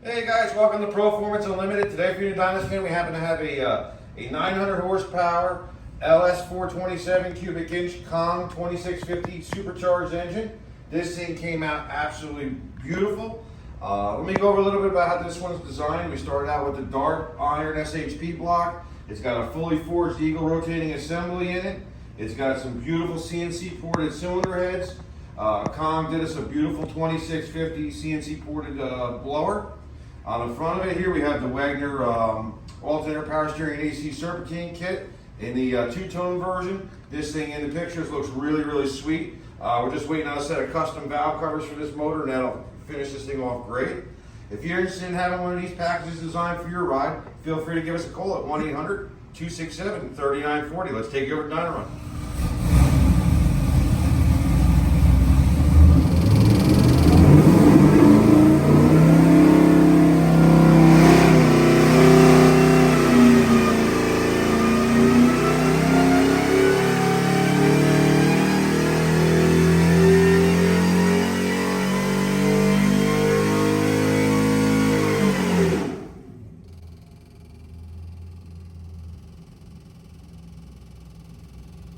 Hey guys, welcome to Proformance Unlimited. Today for your Dynas fan, we happen to have a 900 horsepower LS427 cubic inch Kong 2650 supercharged engine. This thing came out absolutely beautiful. Let me go over a little bit about how this one's designed. We started out with the dark iron SHP block. It's got a fully forged eagle rotating assembly in it. It's got some beautiful CNC ported cylinder heads. Kong did us a beautiful 2650 CNC ported blower. On the front of it here, we have the Wegner alternator power steering AC serpentine kit in the two-tone version. This thing in the pictures looks really sweet. We're just waiting on a set of custom valve covers for this motor, and that'll finish this thing off great. If you're interested in having one of these packages designed for your ride, feel free to give us a call at 1-800-267-3940. Let's take you over to Dyna Run.